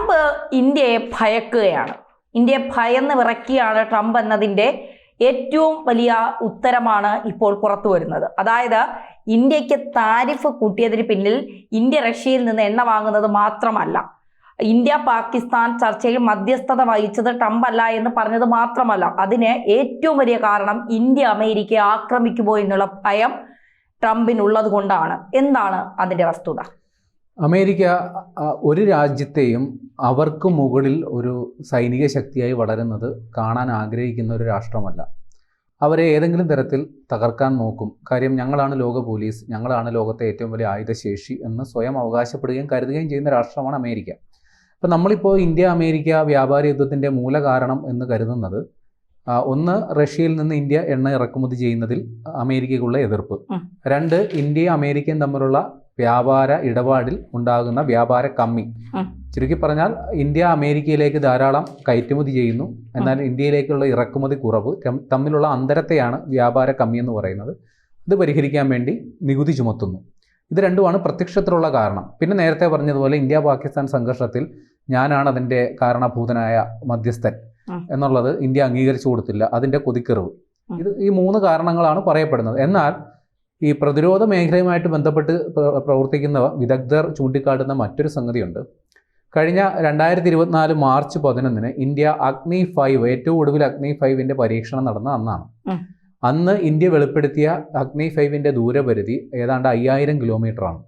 Trump ഇന്ത്യയെ ഭയക്കുകയാണ്. ഇന്ത്യയെ ഭയന്ന് വിറയ്ക്കുകയാണ് ട്രംപ് എന്നതിൻ്റെ ഏറ്റവും വലിയ ഉത്തരമാണ് ഇപ്പോൾ പുറത്തു വരുന്നത്. അതായത് ഇന്ത്യക്ക് താരിഫ് കൂട്ടിയതിന് പിന്നിൽ ഇന്ത്യ റഷ്യയിൽ നിന്ന് എണ്ണ വാങ്ങുന്നത് മാത്രമല്ല, ഇന്ത്യ പാകിസ്ഥാൻ ചർച്ചയിൽ മധ്യസ്ഥത വഹിച്ചത് ട്രംപ് അല്ല എന്ന് പറഞ്ഞത് മാത്രമല്ല, അതിന് ഏറ്റവും വലിയ കാരണം ഇന്ത്യ അമേരിക്കയെ ആക്രമിക്കുമോ എന്നുള്ള ഭയം ട്രംപിനുള്ളത് കൊണ്ടാണ്. എന്താണ് അതിൻ്റെ വസ്തുത? അമേരിക്ക ഒരു രാജ്യത്തെയും അവർക്ക് മുകളിൽ ഒരു സൈനിക ശക്തിയായി വളരുന്നത് കാണാൻ ആഗ്രഹിക്കുന്ന ഒരു രാഷ്ട്രമല്ല. അവരെ ഏതെങ്കിലും തരത്തിൽ തകർക്കാൻ നോക്കും. കാര്യം ഞങ്ങളാണ് ലോക പോലീസ്, ഞങ്ങളാണ് ലോകത്തെ ഏറ്റവും വലിയ ആയുധശേഷി എന്ന് സ്വയം അവകാശപ്പെടുകയും കരുതുകയും ചെയ്യുന്ന രാഷ്ട്രമാണ് അമേരിക്ക. അപ്പം നമ്മളിപ്പോൾ ഇന്ത്യ അമേരിക്ക വ്യാപാര യുദ്ധത്തിൻ്റെ മൂല കാരണം എന്ന് കരുതുന്നത്, ഒന്ന്, റഷ്യയിൽ നിന്ന് ഇന്ത്യ എണ്ണ ഇറക്കുമതി ചെയ്യുന്നതിൽ അമേരിക്കയ്ക്കുള്ള എതിർപ്പ്. രണ്ട്, ഇന്ത്യയും അമേരിക്കയും തമ്മിലുള്ള വ്യാപാര ഇടപാടിൽ ഉണ്ടാകുന്ന വ്യാപാര കമ്മി. ചുരുക്കി പറഞ്ഞാൽ ഇന്ത്യ അമേരിക്കയിലേക്ക് ധാരാളം കയറ്റുമതി ചെയ്യുന്നു, എന്നാൽ ഇന്ത്യയിലേക്കുള്ള ഇറക്കുമതി കുറവ്. തമ്മിലുള്ള അന്തരത്തെയാണ് വ്യാപാര കമ്മി എന്ന് പറയുന്നത്. ഇത് പരിഹരിക്കാൻ വേണ്ടി നികുതി ചുമത്തുന്നു. ഇത് രണ്ടുമാണ് പ്രത്യക്ഷത്തിലുള്ള കാരണം. പിന്നെ നേരത്തെ പറഞ്ഞതുപോലെ ഇന്ത്യ പാകിസ്ഥാൻ സംഘർഷത്തിൽ ഞാനാണ് അതിൻ്റെ കാരണഭൂതനായ മധ്യസ്ഥൻ എന്നുള്ളത് ഇന്ത്യ അംഗീകരിച്ചു കൊടുത്തില്ല, അതിൻ്റെ കൊതിക്കെറിവ്. ഈ മൂന്ന് കാരണങ്ങളാണ് പറയപ്പെടുന്നത്. എന്നാൽ ഈ പ്രതിരോധ മേഖലയുമായിട്ട് ബന്ധപ്പെട്ട് പ്രവർത്തിക്കുന്ന വിദഗ്ധർ ചൂണ്ടിക്കാട്ടുന്ന മറ്റൊരു സംഗതിയുണ്ട്. കഴിഞ്ഞ 2024 മാർച്ച് 11 ഇന്ത്യ അഗ്നി 5, ഏറ്റവും ഒടുവിൽ അഗ്നി 5ൻ്റെ പരീക്ഷണം നടന്ന അന്നാണ്. അന്ന് ഇന്ത്യ വെളിപ്പെടുത്തിയ അഗ്നി 5ൻ്റെ ദൂരപരിധി ഏതാണ്ട് 5000 കിലോമീറ്ററാണ്.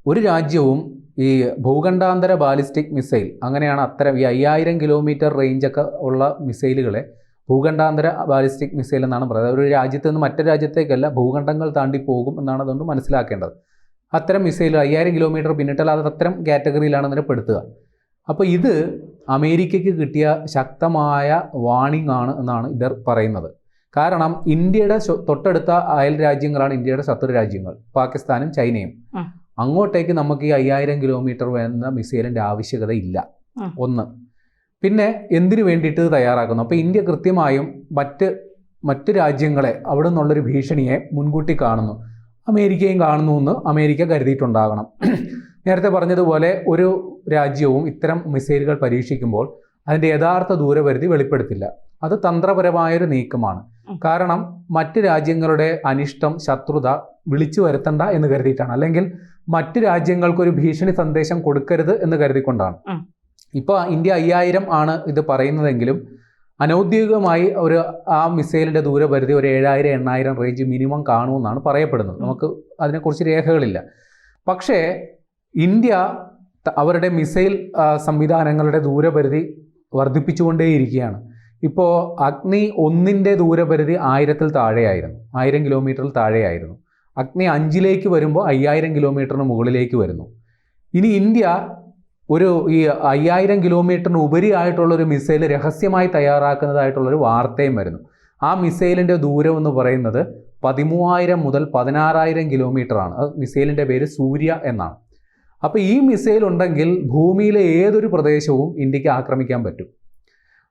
ഒരു രാജ്യവും ഈ ഭൂഖണ്ഡാന്തര ബാലിസ്റ്റിക് മിസൈൽ, അങ്ങനെയാണ് അത്തരം ഈ 5000 കിലോമീറ്റർ റേഞ്ചൊക്കെ ഉള്ള മിസൈലുകളെ ഭൂഖണ്ഡാന്തര ബാലിസ്റ്റിക് മിസൈൽ എന്നാണ് പറയുന്നത്. ഒരു രാജ്യത്ത് നിന്ന് മറ്റൊരു രാജ്യത്തേക്കല്ല, ഭൂഖണ്ഡങ്ങൾ താണ്ടി പോകും എന്നാണ് അതുകൊണ്ട് മനസ്സിലാക്കേണ്ടത്. അത്തരം മിസൈൽ 5000 കിലോമീറ്റർ പിന്നിട്ടാൽ അത് അത്തരം കാറ്റഗറിയിലാണ് അതിനെ പെടുത്തുക. അപ്പോൾ ഇത് അമേരിക്കയ്ക്ക് കിട്ടിയ ശക്തമായ വാണിംഗ് ആണ് എന്നാണ് ഇവർ പറയുന്നത്. കാരണം ഇന്ത്യയുടെ തൊട്ടടുത്ത അയൽ രാജ്യങ്ങളാണ് ഇന്ത്യയുടെ ശത്രു രാജ്യങ്ങൾ, പാകിസ്ഥാനും ചൈനയും. അങ്ങോട്ടേക്ക് നമുക്ക് ഈ 5000 കിലോമീറ്റർ വരുന്ന മിസൈലിൻ്റെ ആവശ്യകത ഇല്ല, ഒന്ന്. പിന്നെ എന്തിനു വേണ്ടിയിട്ട് തയ്യാറാക്കുന്നു? അപ്പോൾ ഇന്ത്യ കൃത്യമായും മറ്റ് രാജ്യങ്ങളെ അവിടെ നിന്നുള്ളൊരു ഭീഷണിയെ മുൻകൂട്ടി കാണുന്നു, അമേരിക്കയും കാണുന്നു എന്ന് അമേരിക്ക കരുതിയിട്ടുണ്ടാകണം. നേരത്തെ പറഞ്ഞതുപോലെ ഒരു രാജ്യവും ഇത്തരം മിസൈലുകൾ പരീക്ഷിക്കുമ്പോൾ അതിൻ്റെ യഥാർത്ഥ ദൂരപരിധി വെളിപ്പെടുത്തില്ല. അത് തന്ത്രപരമായൊരു നീക്കമാണ്. കാരണം മറ്റ് രാജ്യങ്ങളുടെ അനിഷ്ടം, ശത്രുത വിളിച്ചു വരുത്തണ്ട എന്ന് കരുതിയിട്ടാണ്, അല്ലെങ്കിൽ മറ്റ് രാജ്യങ്ങൾക്കൊരു ഭീഷണി സന്ദേശം കൊടുക്കരുത് എന്ന് കരുതിക്കൊണ്ടാണ്. ഇപ്പോൾ ഇന്ത്യ 5000 ആണ് ഇത് പറയുന്നതെങ്കിലും അനൗദ്യോഗികമായി ആ മിസൈലിൻ്റെ ദൂരപരിധി ഒരു 7000-8000 റേഞ്ച് മിനിമം കാണുമെന്നാണ് പറയപ്പെടുന്നത്. നമുക്ക് അതിനെക്കുറിച്ച് രേഖകളില്ല. പക്ഷേ ഇന്ത്യ അവരുടെ മിസൈൽ സംവിധാനങ്ങളുടെ ദൂരപരിധി വർദ്ധിപ്പിച്ചുകൊണ്ടേയിരിക്കുകയാണ്. ഇപ്പോൾ അഗ്നി 1ൻ്റെ ദൂരപരിധി 1000-ൽ താഴെയായിരുന്നു, 1000 കിലോമീറ്ററിൽ താഴെയായിരുന്നു. അഗ്നി 5ലേക്ക് വരുമ്പോൾ 5000 കിലോമീറ്ററിന് മുകളിലേക്ക് വരുന്നു. ഇനി ഇന്ത്യ ഈ 5000 കിലോമീറ്ററിന് ഉപരിയായിട്ടുള്ളൊരു മിസൈൽ രഹസ്യമായി തയ്യാറാക്കുന്നതായിട്ടുള്ളൊരു വാർത്തയും വരുന്നു. ആ മിസൈലിൻ്റെ ദൂരം എന്ന് പറയുന്നത് 13000 മുതൽ 16000 കിലോമീറ്ററാണ്. മിസൈലിൻ്റെ പേര് സൂര്യ എന്നാണ്. അപ്പോൾ ഈ മിസൈൽ ഉണ്ടെങ്കിൽ ഭൂമിയിലെ ഏതൊരു പ്രദേശവും ഇന്ത്യക്ക് ആക്രമിക്കാൻ പറ്റും.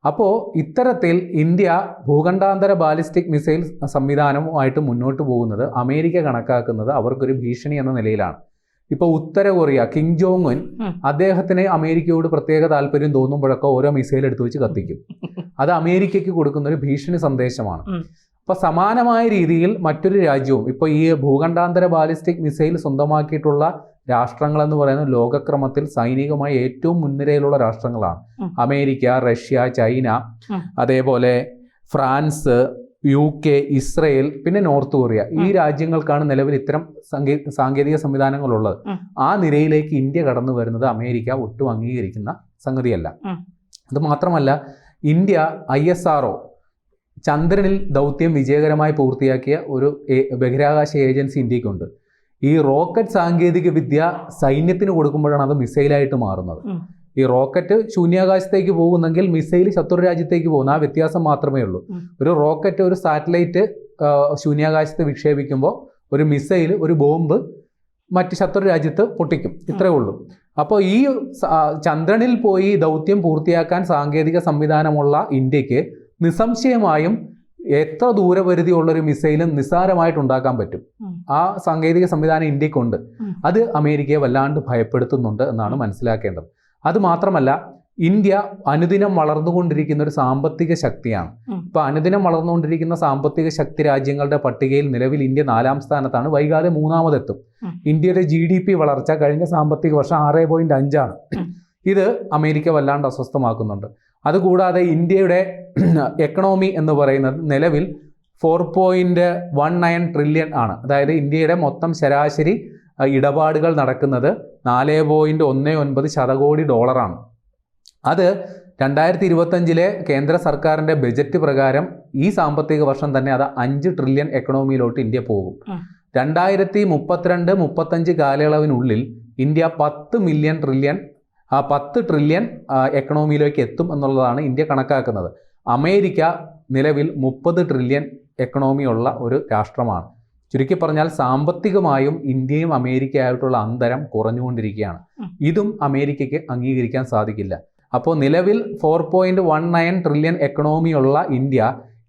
അപ്പോൾ ഇത്തരത്തിൽ ഇന്ത്യ ഭൂഖണ്ഡാന്തര ബാലിസ്റ്റിക് മിസൈൽ സംവിധാനവുമായിട്ട് മുന്നോട്ട് പോകുന്നത് അമേരിക്ക കണക്കാക്കുന്നത് അവർക്കൊരു ഭീഷണി എന്ന നിലയിലാണ്. ഇപ്പോൾ ഉത്തര കൊറിയ കിം ജോങ് ഉൻ, അദ്ദേഹത്തിന് അമേരിക്കയോട് പ്രത്യേക താല്പര്യം തോന്നുമ്പോഴൊക്കെ ഓരോ മിസൈൽ എടുത്തു വെച്ച് കത്തിക്കും. അത് അമേരിക്കയ്ക്ക് കൊടുക്കുന്ന ഒരു ഭീഷണി സന്ദേശമാണ്. അപ്പോൾ സമാനമായ രീതിയിൽ മറ്റൊരു രാജ്യവും, ഇപ്പോൾ ഈ ഭൂഖണ്ഡാന്തര ബാലിസ്റ്റിക് മിസൈൽ സ്വന്തമാക്കിയിട്ടുള്ള രാഷ്ട്രങ്ങളെന്ന് പറയുന്നത് ലോകക്രമത്തിൽ സൈനികമായി ഏറ്റവും മുൻനിരയിലുള്ള രാഷ്ട്രങ്ങളാണ്. അമേരിക്ക, റഷ്യ, ചൈന, അതേപോലെ ഫ്രാൻസ്, UK, ഇസ്രയേൽ, പിന്നെ നോർത്ത് കൊറിയ. ഈ രാജ്യങ്ങൾക്കാണ് നിലവിൽ ഇത്തരം സാങ്കേതിക സംവിധാനങ്ങളുള്ളത്. ആ നിരയിലേക്ക് ഇന്ത്യ കടന്നു വരുന്നത് അമേരിക്ക ഒട്ടും അംഗീകരിക്കുന്ന സംഗതിയല്ല. അത് മാത്രമല്ല, ഇന്ത്യ ISRO ചന്ദ്രനിൽ ദൗത്യം വിജയകരമായി പൂർത്തിയാക്കിയ ഒരു ബഹിരാകാശ ഏജൻസി ഇന്ത്യക്കുണ്ട്. ഈ റോക്കറ്റ് സാങ്കേതിക വിദ്യ സൈന്യത്തിന് കൊടുക്കുമ്പോഴാണ് അത് മിസൈലായിട്ട് മാറുന്നത്. ഈ റോക്കറ്റ് ശൂന്യാകാശത്തേക്ക് പോകുന്നെങ്കിൽ മിസൈൽ ശത്രു രാജ്യത്തേക്ക് പോകുന്നു, ആ വ്യത്യാസം മാത്രമേ ഉള്ളൂ. ഒരു റോക്കറ്റ്, ഒരു സാറ്റലൈറ്റ് ശൂന്യാകാശത്ത് വിക്ഷേപിക്കുമ്പോൾ ഒരു മിസൈൽ, ഒരു ബോംബ് മറ്റ് ശത്രു രാജ്യത്ത് പൊട്ടിക്കും, ഇത്രയേ ഉള്ളൂ. അപ്പോൾ ഈ ചന്ദ്രനിൽ പോയി ദൗത്യം പൂർത്തിയാക്കാൻ സാങ്കേതിക സംവിധാനമുള്ള ഇന്ത്യക്ക് നിസ്സംശയമായും എത്ര ദൂരപരിധിയുള്ളൊരു മിസൈലും നിസ്സാരമായിട്ട് ഉണ്ടാക്കാൻ പറ്റും. ആ സാങ്കേതിക സംവിധാനം ഇന്ത്യക്കുണ്ട്. അത് അമേരിക്കയെ വല്ലാണ്ട് ഭയപ്പെടുത്തുന്നുണ്ട് എന്നാണ് മനസ്സിലാക്കേണ്ടത്. അതുമാത്രമല്ല, ഇന്ത്യ അനുദിനം വളർന്നുകൊണ്ടിരിക്കുന്ന ഒരു സാമ്പത്തിക ശക്തിയാണ്. ഇപ്പൊ അനുദിനം വളർന്നുകൊണ്ടിരിക്കുന്ന സാമ്പത്തിക ശക്തി രാജ്യങ്ങളുടെ പട്ടികയിൽ നിലവിൽ ഇന്ത്യ 4ാം സ്ഥാനത്താണ്. വൈകാതെ 3ാമതെത്തും. ഇന്ത്യയുടെ GDP വളർച്ച കഴിഞ്ഞ സാമ്പത്തിക വർഷം 6.5 ആണ്. ഇത് അമേരിക്ക വല്ലാണ്ട് അസ്വസ്ഥമാക്കുന്നുണ്ട്. അതുകൂടാതെ ഇന്ത്യയുടെ എക്കണോമി എന്ന് പറയുന്നത് നിലവിൽ 4.19 ട്രില്യൺ ആണ്. അതായത് ഇന്ത്യയുടെ മൊത്തം ശരാശരി ഇടപാടുകൾ നടക്കുന്നത് $4.19 ശതകോടി ഡോളറാണ്. അത് 2025 കേന്ദ്ര സർക്കാരിൻ്റെ ബജറ്റ് പ്രകാരം ഈ സാമ്പത്തിക വർഷം തന്നെ അത് 5 ട്രില്യൺ എക്കണോമിയിലോട്ട് ഇന്ത്യ പോകും. 2032-35 കാലയളവിനുള്ളിൽ ഇന്ത്യ 10 ട്രില്യൺ എക്കണോമിയിലേക്ക് എത്തും എന്നുള്ളതാണ് ഇന്ത്യ കണക്കാക്കുന്നത്. അമേരിക്ക നിലവിൽ 30 ട്രില്യൺ എക്കണോമിയുള്ള ഒരു രാഷ്ട്രമാണ്. ചുരുക്കി പറഞ്ഞാൽ സാമ്പത്തികമായും ഇന്ത്യയും അമേരിക്കയായിട്ടുള്ള അന്തരം കുറഞ്ഞുകൊണ്ടിരിക്കുകയാണ്. ഇതും അമേരിക്കയ്ക്ക് അംഗീകരിക്കാൻ സാധിക്കില്ല. അപ്പോൾ നിലവിൽ 4.19 ട്രില്യൺ എക്കണോമിയുള്ള ഇന്ത്യ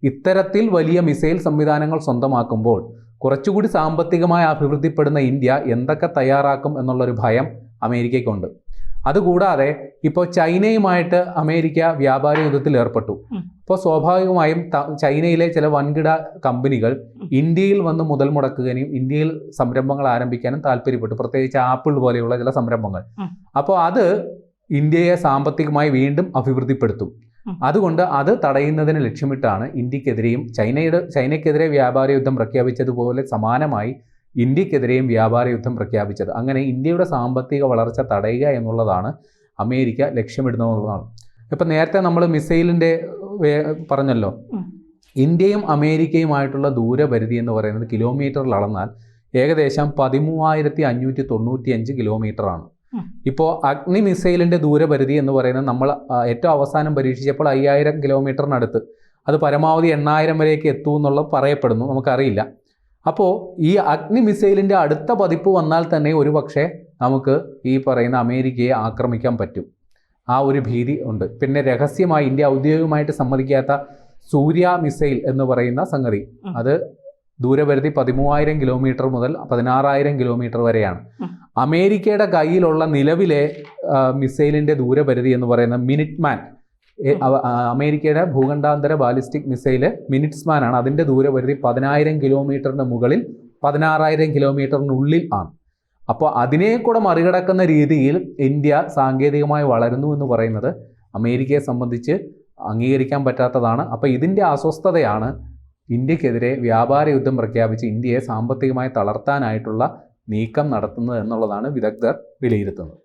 ഇത്തരത്തിൽ വലിയ മിസൈൽ സംവിധാനങ്ങൾ സ്വന്തമാക്കുമ്പോൾ കുറച്ചുകൂടി സാമ്പത്തികമായി അഭിവൃദ്ധിപ്പെടുന്ന ഇന്ത്യ എന്തൊക്കെ തയ്യാറാക്കും എന്നുള്ളൊരു ഭയം അമേരിക്കയ്ക്കുണ്ട്. അതുകൂടാതെ ഇപ്പോൾ ചൈനയുമായിട്ട് അമേരിക്ക വ്യാപാര യുദ്ധത്തിൽ ഏർപ്പെട്ടു. അപ്പോൾ സ്വാഭാവികമായും ചൈനയിലെ ചില വൻകിട കമ്പനികൾ ഇന്ത്യയിൽ വന്ന് മുതൽ മുടക്കുകയും ഇന്ത്യയിൽ സംരംഭങ്ങൾ ആരംഭിക്കാനും താല്പര്യപ്പെട്ടു, പ്രത്യേകിച്ച് ആപ്പിൾ പോലെയുള്ള ചില സംരംഭങ്ങൾ. അപ്പോൾ അത് ഇന്ത്യയെ സാമ്പത്തികമായി വീണ്ടും അഭിവൃദ്ധിപ്പെടുത്തും. അതുകൊണ്ട് അത് തടയുന്നതിന് ലക്ഷ്യമിട്ടാണ് ഇന്ത്യക്കെതിരെയും ചൈനയ്ക്കെതിരെ വ്യാപാര യുദ്ധം പ്രഖ്യാപിച്ചതുപോലെ സമാനമായി ഇന്ത്യക്കെതിരെയും വ്യാപാര യുദ്ധം പ്രഖ്യാപിച്ചത്. അങ്ങനെ ഇന്ത്യയുടെ സാമ്പത്തിക വളർച്ച തടയുക എന്നുള്ളതാണ് അമേരിക്ക ലക്ഷ്യമിടുന്നതാണ്. ഇപ്പം നേരത്തെ നമ്മൾ മിസൈലിൻ്റെ പറഞ്ഞല്ലോ, ഇന്ത്യയും അമേരിക്കയുമായിട്ടുള്ള ദൂരപരിധി എന്ന് പറയുന്നത് കിലോമീറ്ററിൽ അളന്നാൽ ഏകദേശം 13,595 കിലോമീറ്ററാണ്. ഇപ്പോൾ അഗ്നി മിസൈലിൻ്റെ ദൂരപരിധി എന്ന് പറയുന്നത് നമ്മൾ ഏറ്റവും അവസാനം പരീക്ഷിച്ചപ്പോൾ 5000 കിലോമീറ്ററിനടുത്ത്, അത് പരമാവധി 8000 വരെയൊക്കെ എത്തുമെന്നുള്ളത് പറയപ്പെടുന്നു, നമുക്കറിയില്ല. അപ്പോൾ ഈ അഗ്നി മിസൈലിൻ്റെ അടുത്ത പതിപ്പ് വന്നാൽ തന്നെ ഒരുപക്ഷെ നമുക്ക് ഈ പറയുന്ന അമേരിക്കയെ ആക്രമിക്കാൻ പറ്റും. ആ ഒരു ഭീതി ഉണ്ട്. പിന്നെ രഹസ്യമായി ഇന്ത്യ ഔദ്യോഗികമായിട്ട് സമ്മതിക്കാത്ത സൂര്യ മിസൈൽ എന്ന് പറയുന്ന സംഗതി, അത് ദൂരപരിധി 13,000 കിലോമീറ്റർ മുതൽ 16,000 കിലോമീറ്റർ വരെയാണ്. അമേരിക്കയുടെ കയ്യിലുള്ള നിലവിലെ മിസൈലിൻ്റെ ദൂരപരിധി എന്ന് പറയുന്നത് മിനിറ്റ്മാൻ, അമേരിക്കയുടെ ഭൂഖണ്ഡാന്തര ബാലിസ്റ്റിക് മിസൈല് മിനിറ്റ്സ്മാൻ ആണ്. അതിൻ്റെ ദൂരപരിധി 10,000 കിലോമീറ്ററിന് മുകളിൽ 16,000 കിലോമീറ്ററിനുള്ളിൽ ആണ്. അപ്പോൾ അതിനെ കൂടെ മറികടക്കുന്ന രീതിയിൽ ഇന്ത്യ സാങ്കേതികമായി വളരുന്നു എന്ന് പറയുന്നത് അമേരിക്കയെ സംബന്ധിച്ച് അംഗീകരിക്കാൻ പറ്റാത്തതാണ്. അപ്പോൾ ഇതിൻ്റെ അസ്വസ്ഥതയാണ് ഇന്ത്യക്കെതിരെ വ്യാപാര യുദ്ധം പ്രഖ്യാപിച്ച് ഇന്ത്യയെ സാമ്പത്തികമായി തളർത്താനായിട്ടുള്ള നീക്കം നടത്തുന്നത് എന്നുള്ളതാണ് വിദഗ്ധർ വിലയിരുത്തുന്നത്.